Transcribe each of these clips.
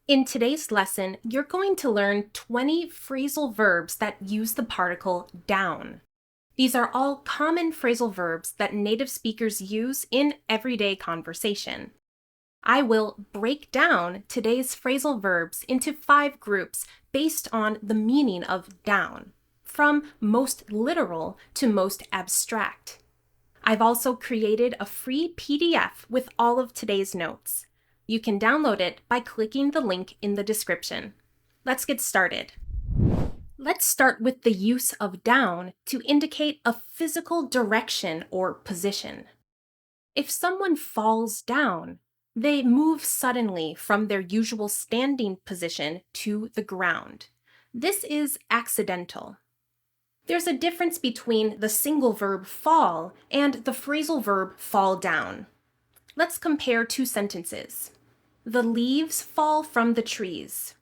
In today's lesson, you're going to learn 20 phrasal verbs that use the particle down. These are all common phrasal verbs that native speakers use in everyday conversation. I will break down today's phrasal verbs into 5 groups based on the meaning of down, from most literal to most abstract. I've also created a free PDF with all of today's notes. You can download it by clicking the link in the description. Let's get started. Let's start with the use of down to indicate a physical direction or position. If someone falls down, they move suddenly from their usual standing position to the ground. This is accidental. There's a difference between the single verb fall and the phrasal verb fall down. Let's compare 2 sentences. The leaves fall from the trees.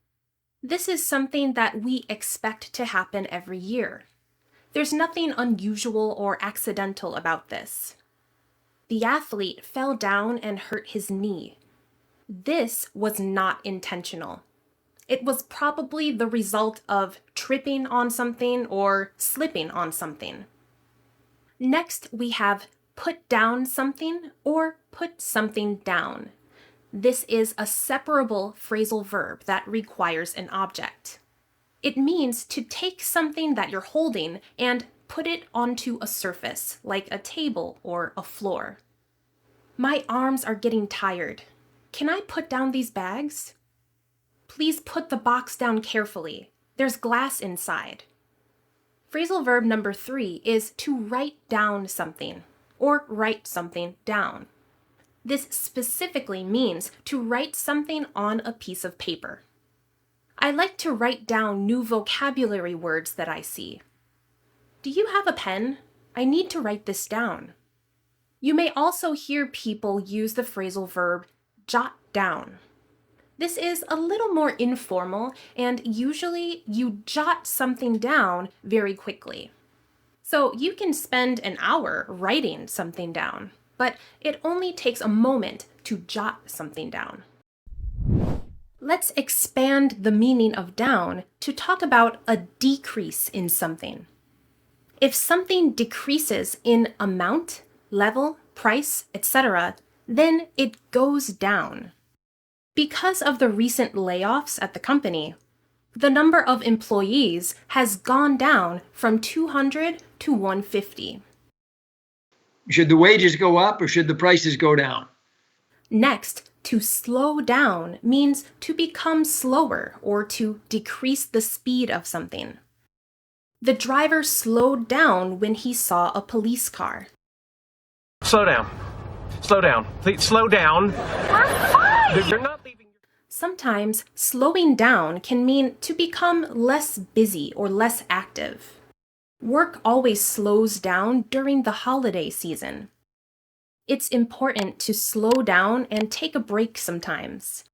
This is something that we expect to happen every year. There's nothing unusual or accidental about this. The athlete fell down and hurt his knee. This was not intentional. It was probably the result of tripping on something or slipping on something. Next, we have put down something or put something down. This is a separable phrasal verb that requires an object. It means to take something that you're holding and put it onto a surface, like a table or a floor. My arms are getting tired. Can I put down these bags? Please put the box down carefully. There's glass inside. Phrasal verb number 3 is to write down something, or write something down. This specifically means to write something on a piece of paper. I like to write down new vocabulary words that I see. Do you have a pen? I need to write this down. You may also hear people use the phrasal verb jot down. This is a little more informal, and usually you jot something down very quickly. So you can spend an hour writing something down, but it only takes a moment to jot something down. Let's expand the meaning of down to talk about a decrease in something. If something decreases in amount, level, price, etc., then it goes down. Because of the recent layoffs at the company, the number of employees has gone down from 200 to 150. Should the wages go up or should the prices go down? Next, to slow down means to become slower or to decrease the speed of something. The driver slowed down when he saw a police car. Slow down. Slow down. Please slow down. You're not leaving. Sometimes slowing down can mean to become less busy or less active. Work always slows down during the holiday season. It's important to slow down and take a break sometimes.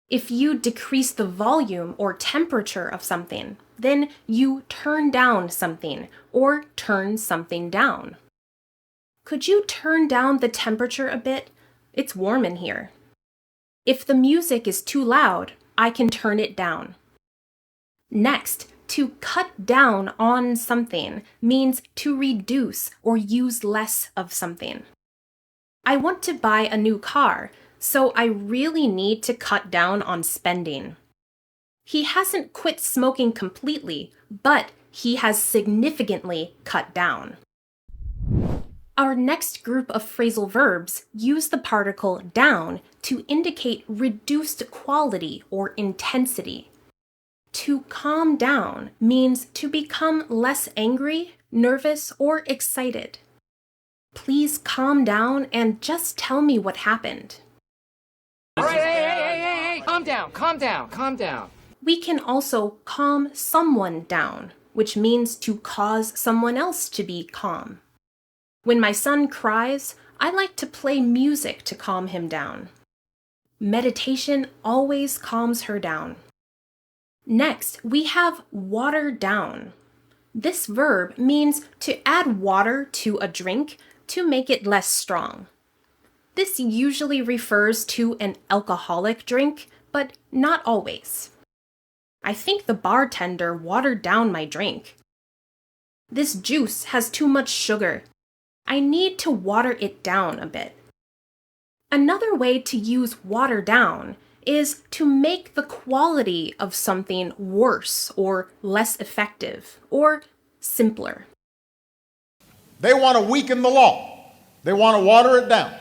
If you decrease the volume or temperature of something, then you turn down something or turn something down. Could you turn down the temperature a bit? It's warm in here. If the music is too loud, I can turn it down. Next, to cut down on something means to reduce or use less of something. I want to buy a new car, so I really need to cut down on spending. He hasn't quit smoking completely, but he has significantly cut down. Our next group of phrasal verbs use the particle down to indicate reduced quality or intensity. To calm down means to become less angry, nervous, or excited. Please calm down and just tell me what happened. All right, hey, calm down. We can also calm someone down, which means to cause someone else to be calm. When my son cries, I like to play music to calm him down. Meditation always calms her down. Next, we have water down. This verb means to add water to a drink to make it less strong. This usually refers to an alcoholic drink, but not always. I think the bartender watered down my drink. This juice has too much sugar. I need to water it down a bit. Another way to use water down is to make the quality of something worse or less effective or simpler. They want to weaken the law. They want to water it down.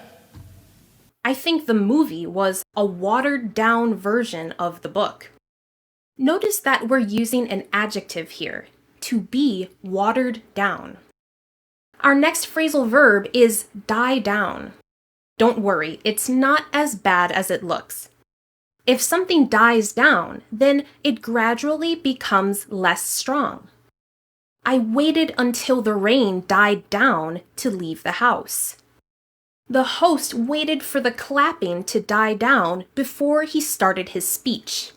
I think the movie was a watered down version of the book. Notice that we're using an adjective here, to be watered down. Our next phrasal verb is die down. Don't worry, it's not as bad as it looks. If something dies down, then it gradually becomes less strong. I waited until the rain died down to leave the house. The host waited for the clapping to die down before he started his speech.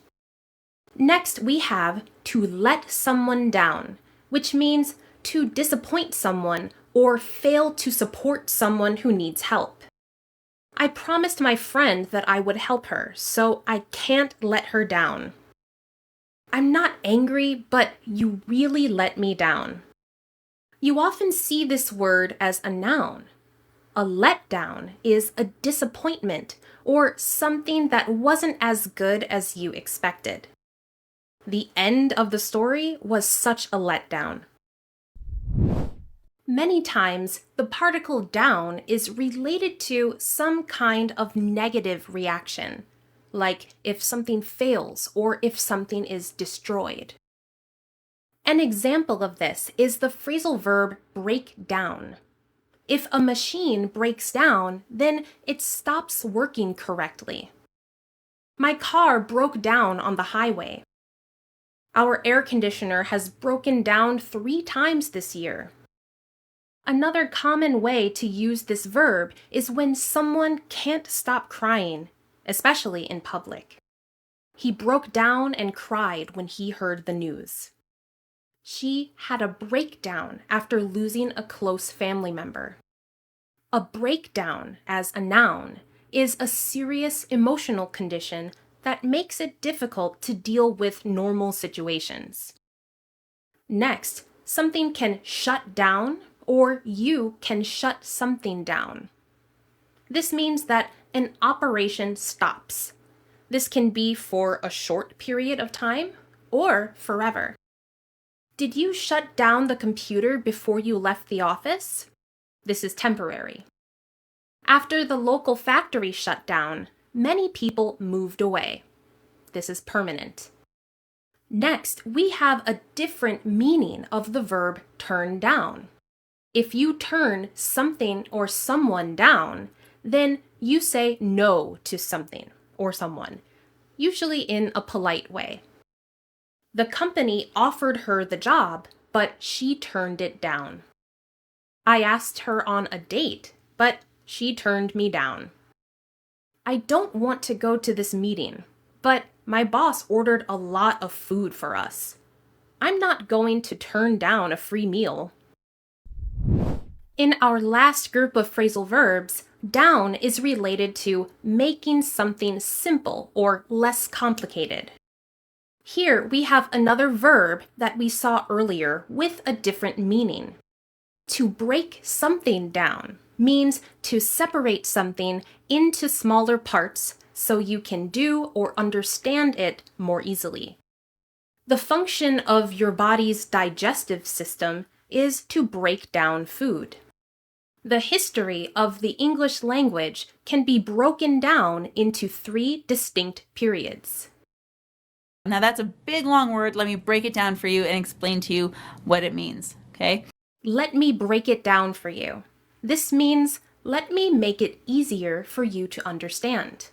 Next, we have to let someone down, which means to disappoint someone or fail to support someone who needs help. I promised my friend that I would help her, so I can't let her down. I'm not angry, but you really let me down. You often see this word as a noun. A letdown is a disappointment or something that wasn't as good as you expected. The end of the story was such a letdown. Many times, the particle down is related to some kind of negative reaction, like if something fails or if something is destroyed. An example of this is the phrasal verb break down. If a machine breaks down, then it stops working correctly. My car broke down on the highway. Our air conditioner has broken down 3 times this year. Another common way to use this verb is when someone can't stop crying, especially in public. He broke down and cried when he heard the news. She had a breakdown after losing a close family member. A breakdown, as a noun, is a serious emotional condition that makes it difficult to deal with normal situations. Next, something can shut down or you can shut something down. This means that an operation stops. This can be for a short period of time or forever. Did you shut down the computer before you left the office? This is temporary. After the local factory shut down, many people moved away. This is permanent. Next, we have a different meaning of the verb turn down. If you turn something or someone down, then you say no to something or someone, usually in a polite way. The company offered her the job, but she turned it down. I asked her on a date, but she turned me down. I don't want to go to this meeting, but my boss ordered a lot of food for us. I'm not going to turn down a free meal. In our last group of phrasal verbs, down is related to making something simple or less complicated. Here we have another verb that we saw earlier with a different meaning. To break something down means to separate something into smaller parts so you can do or understand it more easily. The function of your body's digestive system is to break down food. The history of the English language can be broken down into 3 distinct periods. Now that's a big long word. Let me break it down for you and explain to you what it means, okay? Let me break it down for you. This means let me make it easier for you to understand.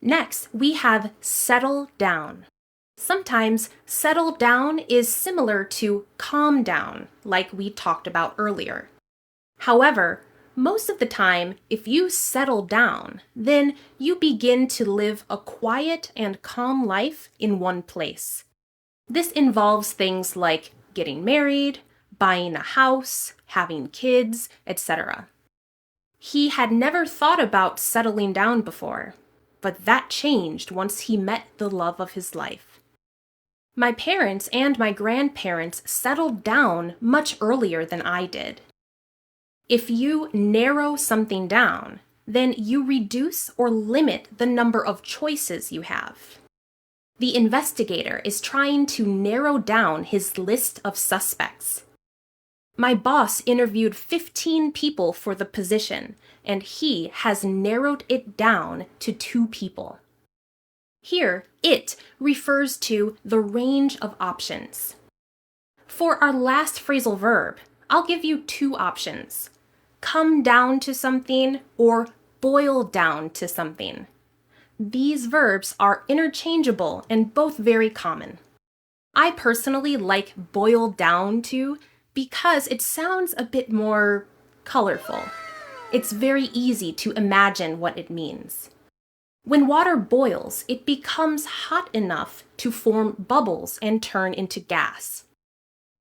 Next, we have settle down. Sometimes settle down is similar to calm down, like we talked about earlier. However, most of the time, if you settle down, then you begin to live a quiet and calm life in one place. This involves things like getting married, buying a house, having kids, etc. He had never thought about settling down before, but that changed once he met the love of his life. My parents and my grandparents settled down much earlier than I did. If you narrow something down, then you reduce or limit the number of choices you have. The investigator is trying to narrow down his list of suspects. My boss interviewed 15 people for the position, and he has narrowed it down to 2 people. Here, it refers to the range of options. For our last phrasal verb, I'll give you 2 options: come down to something or boil down to something. These verbs are interchangeable and both very common. I personally like boil down to because it sounds a bit more colorful. It's very easy to imagine what it means. When water boils, it becomes hot enough to form bubbles and turn into gas.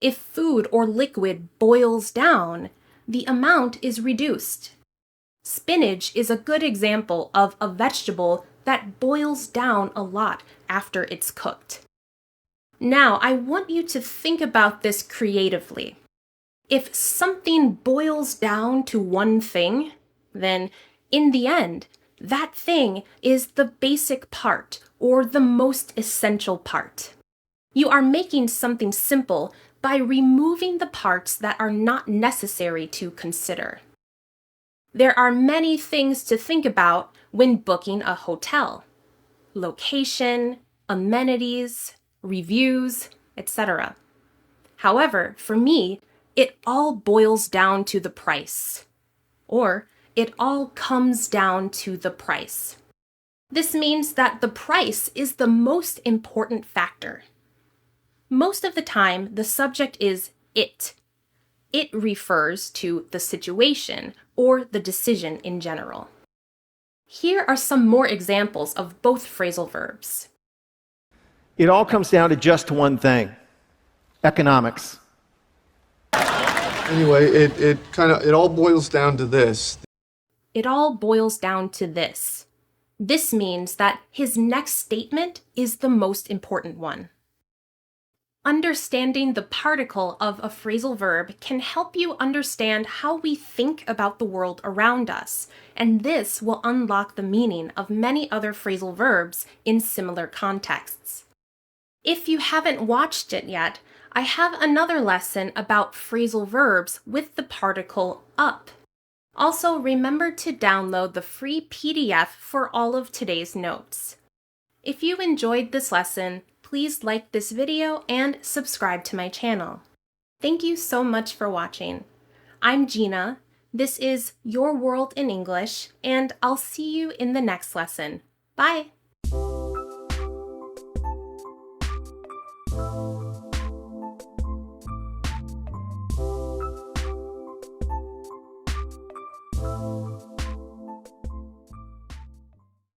If food or liquid boils down, the amount is reduced. Spinach is a good example of a vegetable that boils down a lot after it's cooked. Now, I want you to think about this creatively. If something boils down to one thing, then in the end, that thing is the basic part or the most essential part. You are making something simple by removing the parts that are not necessary to consider. There are many things to think about when booking a hotel: location, amenities, reviews, etc. However, for me, it all boils down to the price, or it all comes down to the price. This means that the price is the most important factor. Most of the time, the subject is it. It refers to the situation or the decision in general. Here are some more examples of both phrasal verbs. It all comes down to just one thing: economics. Anyway, it all boils down to this. It all boils down to this. This means that his next statement is the most important one. Understanding the particle of a phrasal verb can help you understand how we think about the world around us, and this will unlock the meaning of many other phrasal verbs in similar contexts. If you haven't watched it yet, I have another lesson about phrasal verbs with the particle up. Also, remember to download the free PDF for all of today's notes. If you enjoyed this lesson, please like this video and subscribe to my channel. Thank you so much for watching. I'm Gina. This is Your World in English, and I'll see you in the next lesson. Bye!